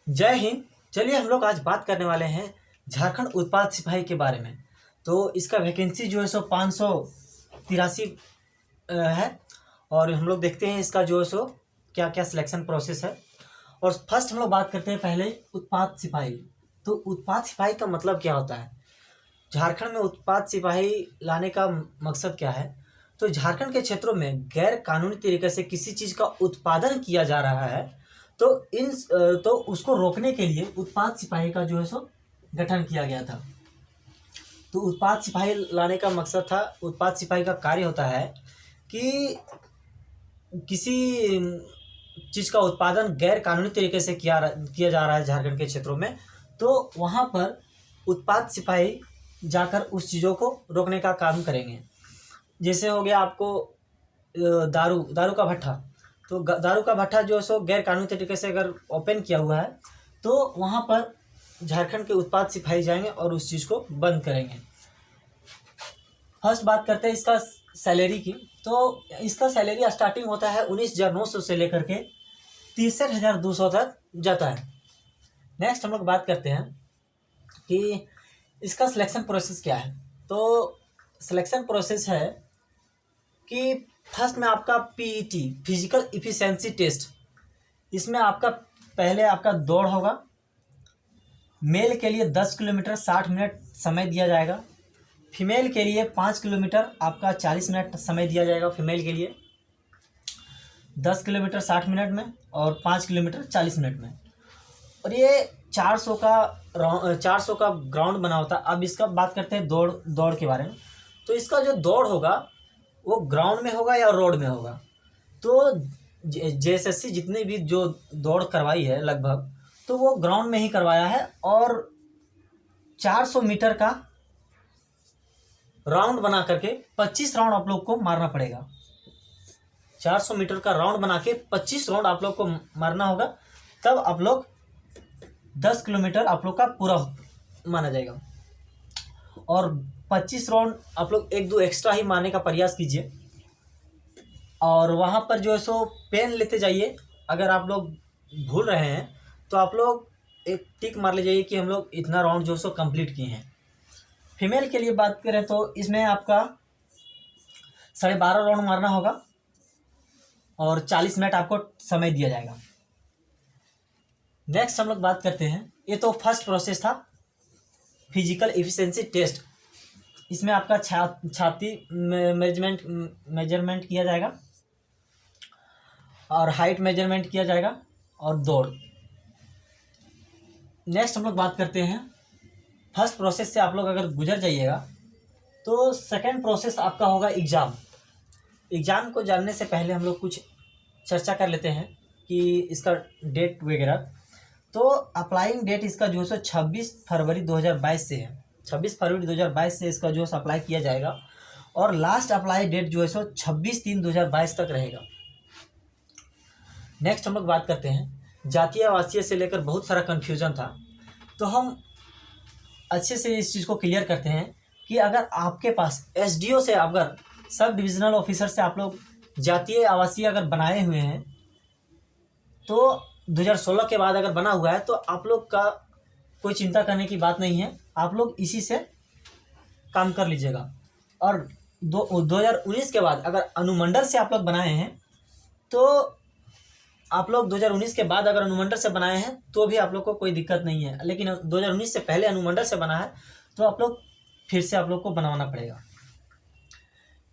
जय हिंद। चलिए हम लोग आज बात करने वाले हैं झारखंड उत्पाद सिपाही के बारे में। तो इसका वैकेंसी जो है सो 583 है। और हम लोग देखते हैं इसका जो है सो क्या क्या सिलेक्शन प्रोसेस है। और फर्स्ट हम लोग बात करते हैं पहले उत्पाद सिपाही। तो उत्पाद सिपाही का मतलब क्या होता है? झारखंड में उत्पाद सिपाही लाने का मकसद क्या है? तो झारखंड के क्षेत्रों में गैर कानूनी तरीके से किसी चीज़ का उत्पादन किया जा रहा है, तो तो उसको रोकने के लिए उत्पाद सिपाही का जो है सो गठन किया गया था। तो उत्पाद सिपाही लाने का मकसद था, उत्पाद सिपाही का कार्य होता है कि किसी चीज़ का उत्पादन गैर कानूनी तरीके से किया जा रहा है झारखंड के क्षेत्रों में, तो वहाँ पर उत्पाद सिपाही जाकर उस चीज़ों को रोकने का काम करेंगे। जैसे हो गया आपको दारू दारू का भट्ठा। तो दारू का भट्ठा जो है सो गैर कानूनी तरीके से अगर ओपन किया हुआ है, तो वहाँ पर झारखंड के उत्पाद सिपाही जाएंगे और उस चीज़ को बंद करेंगे। फर्स्ट बात करते हैं इसका सैलरी की। तो इसका सैलरी स्टार्टिंग होता है 19,900 से लेकर के 63,200 तक जाता है। नेक्स्ट हम लोग बात करते हैं कि इसका सिलेक्शन प्रोसेस क्या है। तो सिलेक्शन प्रोसेस है कि फर्स्ट में आपका पीईटी, फिजिकल इफिशिएंसी टेस्ट। इसमें आपका पहले आपका दौड़ होगा। मेल के लिए 10 किलोमीटर 60 मिनट समय दिया जाएगा। फीमेल के लिए 5 किलोमीटर आपका 40 मिनट समय दिया जाएगा। फीमेल के लिए 10 किलोमीटर 60 मिनट में और 5 किलोमीटर 40 मिनट में। और ये 400 का ग्राउंड बना होता है। अब इसका बात करते हैं दौड़ के बारे में। तो इसका जो दौड़ होगा वो ग्राउंड में होगा या रोड में होगा। तो जेएसएससी जितने भी जो दौड़ करवाई है लगभग, तो वो ग्राउंड में ही करवाया है। और 400 मीटर का राउंड बना करके 25 राउंड आप लोग को मारना पड़ेगा। 400 मीटर का राउंड बना के 25 राउंड आप लोग को मारना होगा, तब आप लोग 10 किलोमीटर आप लोग का पूरा माना जाएगा। और 25 राउंड आप लोग 1-2 एक्स्ट्रा ही मारने का प्रयास कीजिए। और वहाँ पर जो है सो पेन लेते जाइए। अगर आप लोग भूल रहे हैं तो आप लोग एक टिक मार ले जाइए कि हम लोग इतना राउंड जो है सो कंप्लीट किए हैं। फीमेल के लिए बात करें तो इसमें आपका 12.5 राउंड मारना होगा और 40 मिनट आपको समय दिया जाएगा। नेक्स्ट हम लोग बात करते हैं, ये तो फर्स्ट प्रोसेस था फिजिकल एफिशिएंसी टेस्ट। इसमें आपका छाती मेजरमेंट किया जाएगा और हाइट मेजरमेंट किया जाएगा और दौड़। नेक्स्ट हम लोग बात करते हैं, फर्स्ट प्रोसेस से आप लोग अगर गुजर जाइएगा तो सेकंड प्रोसेस आपका होगा एग्ज़ाम। एग्ज़ाम को जानने से पहले हम लोग कुछ चर्चा कर लेते हैं कि इसका डेट वगैरह। तो अप्लाइंग डेट इसका जो है 26 फरवरी 2022 से है। 26 फरवरी 2022 से इसका जो है अप्लाई किया जाएगा। और लास्ट अप्लाई डेट जो है 26/3/2022 तक रहेगा। नेक्स्ट हम लोग बात करते हैं जातीय आवासीय से लेकर बहुत सारा कन्फ्यूज़न था, तो हम अच्छे से इस चीज़ को क्लियर करते हैं कि अगर आपके पास एसडीओ से, अगर सब डिविजनल ऑफिसर से आप लोग जातीय आवासीय अगर बनाए हुए हैं, तो 2016 के बाद अगर बना हुआ है, तो आप लोग का कोई चिंता करने की बात नहीं है। आप लोग इसी से काम कर लीजिएगा। और 2019 के बाद अगर अनुमंडल से आप लोग बनाए हैं, तो आप लोग 2019 के बाद अगर अनुमंडल से बनाए हैं तो भी आप लोग को कोई दिक्कत नहीं है। लेकिन 2019 से पहले अनुमंडल से बना है तो आप लोग फिर से आप लोग को बनवाना पड़ेगा।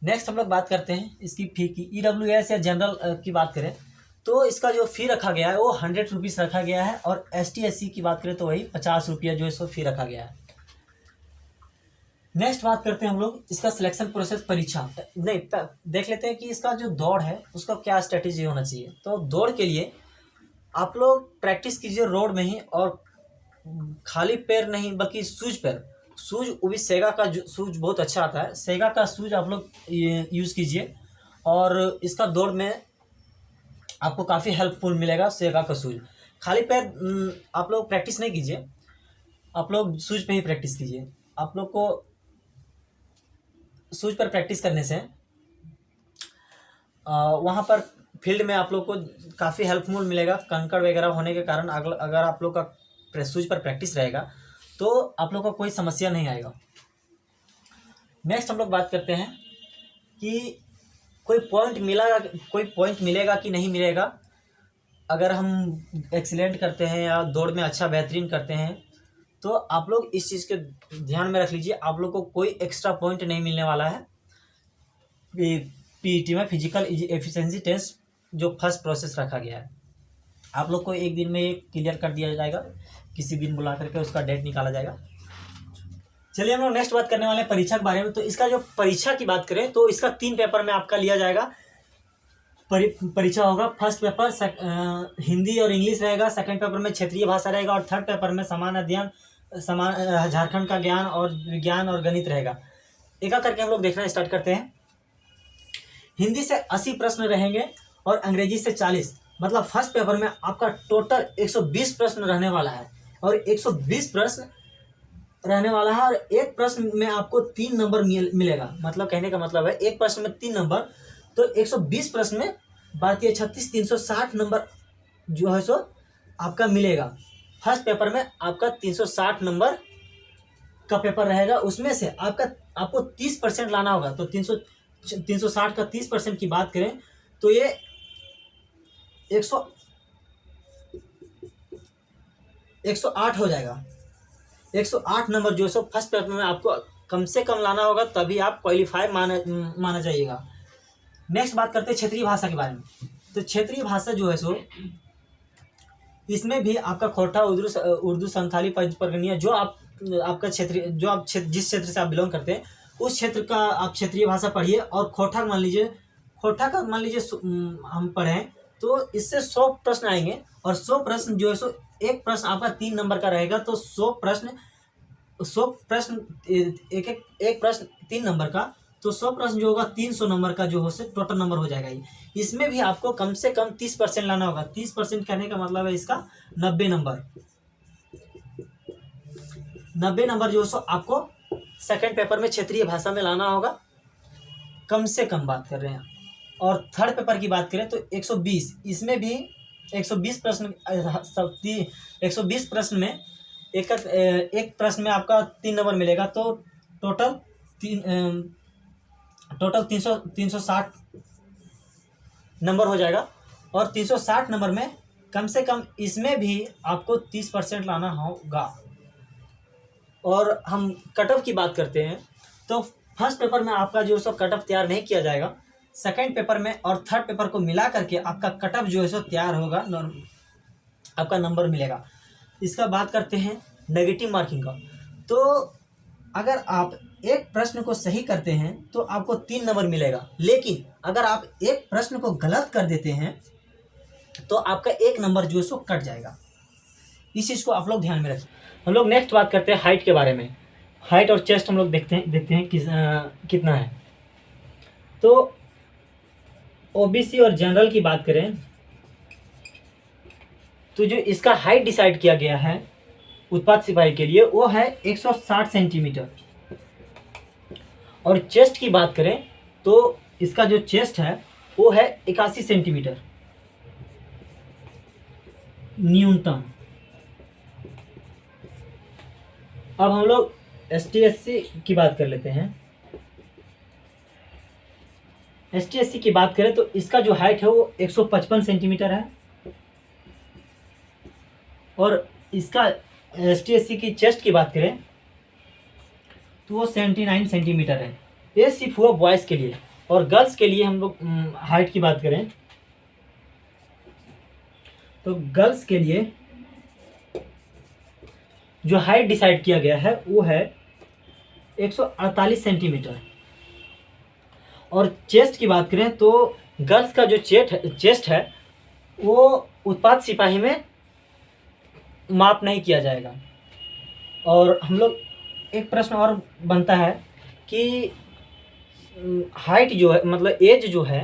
नेक्स्ट हम लोग बात करते हैं इसकी फ़ी की। ईडब्ल्यूएस या जनरल की बात करें तो इसका जो फ़ी रखा गया है वो 100 रुपीज़ रखा गया है। और ST/SC की बात करें तो वही 50 रुपया जो है सो फ़ी रखा गया है। नेक्स्ट बात करते हैं हम लोग इसका सिलेक्शन प्रोसेस, परीक्षा नहीं देख लेते हैं कि इसका जो दौड़ है उसका क्या स्ट्रेटेजी होना चाहिए। तो दौड़ के लिए आप लोग प्रैक्टिस कीजिए रोड में ही, और खाली पैर नहीं बल्कि शूज पैर, शूज वो भी सेगा का शूज बहुत अच्छा आता है। सेगा का शूज आप लोग यूज़ कीजिए और इसका दौड़ में आपको काफ़ी हेल्पफुल मिलेगा सेगा का शूज। खाली पैर आप लोग प्रैक्टिस नहीं कीजिए, आप लोग शूज पे ही प्रैक्टिस कीजिए। आप लोग को शूज पर प्रैक्टिस करने से वहाँ पर फील्ड में आप लोग को काफ़ी हेल्पफुल मिलेगा। कंकड़ वगैरह होने के कारण अगर आप लोग का शूज पर प्रैक्टिस रहेगा तो आप लोग को कोई समस्या नहीं आएगा। नेक्स्ट हम लोग बात करते हैं कि कोई पॉइंट मिलेगा कि नहीं मिलेगा। अगर हम एक्सीलेंट करते हैं या दौड़ में अच्छा बेहतरीन करते हैं तो आप लोग इस चीज़ के ध्यान में रख लीजिए, आप लोग को कोई एक्स्ट्रा पॉइंट नहीं मिलने वाला है। पीईटी में फिजिकल एफिशिएंसी टेस्ट जो फर्स्ट प्रोसेस रखा गया है, आप लोग को एक दिन में क्लियर कर दिया जाएगा, किसी दिन बुला करके उसका डेट निकाला जाएगा। चलिए हम लोग नेक्स्ट बात करने वाले हैं परीक्षा के बारे में। तो इसका जो परीक्षा की बात करें तो इसका 3 पेपर में आपका लिया जाएगा। परीक्षा होगा, फर्स्ट पेपर हिंदी और इंग्लिश रहेगा, सेकंड पेपर में क्षेत्रीय भाषा रहेगा और थर्ड पेपर में झारखंड का ज्ञान और विज्ञान और गणित रहेगा। एक करके हम लोग देखना स्टार्ट करते हैं। हिंदी से 80 प्रश्न रहेंगे और अंग्रेजी से 40। मतलब फर्स्ट पेपर में आपका टोटल 120 प्रश्न रहने वाला है और 120 प्रश्न रहने वाला है और एक प्रश्न में आपको 3 नंबर मिलेगा। मतलब कहने का मतलब है एक प्रश्न में 3 नंबर, तो 120 प्रश्न में 32 360 नंबर जो है सो आपका मिलेगा। फर्स्ट पेपर में आपका 360 नंबर का पेपर रहेगा, उसमें से आपको 30% लाना होगा। तो 360 का 30% की बात करें तो ये 108 हो जाएगा। 108 नंबर जो है सो फर्स्ट पेपर में आपको कम से कम लाना होगा, तभी आप क्वालिफाई माना जाइएगा। नेक्स्ट बात करते हैं क्षेत्रीय भाषा के बारे में। तो क्षेत्रीय भाषा जो है सो इसमें भी आपका खोरठा, उर्दू, संथाली, पंचपरगनिया जो आपका क्षेत्रीय जिस क्षेत्र से आप बिलोंग करते हैं उस क्षेत्र का आप क्षेत्रीय भाषा पढ़िए। और खोरठा का मान लीजिए हम पढ़ें तो इससे 100 प्रश्न आएंगे और 100 प्रश्न जो है सो एक प्रश्न आपका 3 नंबर का रहेगा। तो 100 प्रश्न एक प्रश्न 3 नंबर का, तो 100 प्रश्न जो होगा 300 नंबर का जो हो से टोटल नंबर हो जाएगा। इसमें भी आपको कम से कम 30% लाना होगा। 30% कहने का मतलब है इसका 90 नंबर। 90 नंबर जो है सो आपको सेकंड पेपर में क्षेत्रीय भाषा में लाना होगा, कम से कम बात कर रहे हैं। और थर्ड पेपर की बात करें तो 120, इसमें भी 120 प्रश्न 120 प्रश्न में एक प्रश्न में आपका 3 नंबर मिलेगा। तो टोटल 360 नंबर हो जाएगा। और 360 नंबर में कम से कम इसमें भी आपको 30% लाना होगा। और हम कट ऑफ की बात करते हैं तो फर्स्ट पेपर में आपका जो सो कट ऑफ तैयार नहीं किया जाएगा, सेकंड पेपर में और थर्ड पेपर को मिला करके आपका कट ऑफ जो है सो तैयार होगा, आपका नंबर मिलेगा। इसका बात करते हैं नेगेटिव मार्किंग का। तो अगर आप एक प्रश्न को सही करते हैं तो आपको 3 नंबर मिलेगा, लेकिन अगर आप एक प्रश्न को गलत कर देते हैं तो आपका 1 नंबर जो है सो कट जाएगा। इस चीज़ को आप लोग ध्यान में रखें। हम लोग नेक्स्ट बात करते हैं हाइट के बारे में। हाइट और चेस्ट हम लोग देखते हैं कितना है। तो ओबीसी और जनरल की बात करें तो जो इसका हाइट डिसाइड किया गया है उत्पाद सिपाही के लिए वो है 160 सेंटीमीटर। और चेस्ट की बात करें तो इसका जो चेस्ट है वो है 81 सेंटीमीटर न्यूनतम। अब हम लोग ST/SC की बात कर लेते हैं। ST/SC की बात करें तो इसका जो हाइट है वो 155 सेंटीमीटर है और इसका ST/SC की चेस्ट की बात करें तो वो 79 सेंटीमीटर है। ये सिर्फ हुआ बॉयज़ के लिए। और गर्ल्स के लिए हम लोग हाइट की बात करें तो गर्ल्स के लिए जो हाइट डिसाइड किया गया है वो है 148 सेंटीमीटर। और चेस्ट की बात करें तो गर्ल्स का जो चेस्ट है वो उत्पाद सिपाही में माप नहीं किया जाएगा। और हम लोग एक प्रश्न और बनता है कि हाइट जो है मतलब एज जो है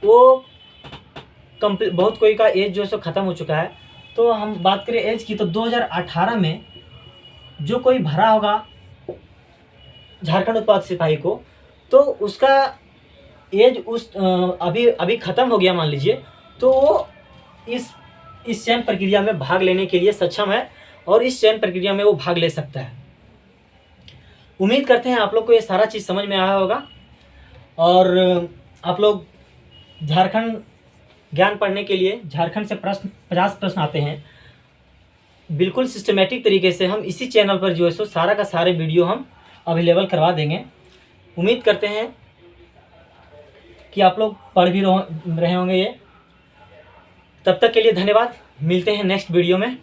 वो बहुत कोई का एज जो है सो ख़त्म हो चुका है। तो हम बात करें एज की तो 2018 में जो कोई भरा होगा झारखंड उत्पाद सिपाही को तो उसका एज अभी ख़त्म हो गया मान लीजिए, तो वो इस चयन प्रक्रिया में भाग लेने के लिए सक्षम है और इस चयन प्रक्रिया में वो भाग ले सकता है। उम्मीद करते हैं आप लोग को ये सारा चीज़ समझ में आया होगा और आप लोग झारखंड ज्ञान पढ़ने के लिए झारखंड से 50 प्रश्न आते हैं, बिल्कुल सिस्टमेटिक तरीके से हम इसी चैनल पर जो है सो सारा का सारे वीडियो हम अवेलेबल करवा देंगे। उम्मीद करते हैं कि आप लोग पढ़ भी रहे होंगे ये। तब तक के लिए धन्यवाद, मिलते हैं नेक्स्ट वीडियो में।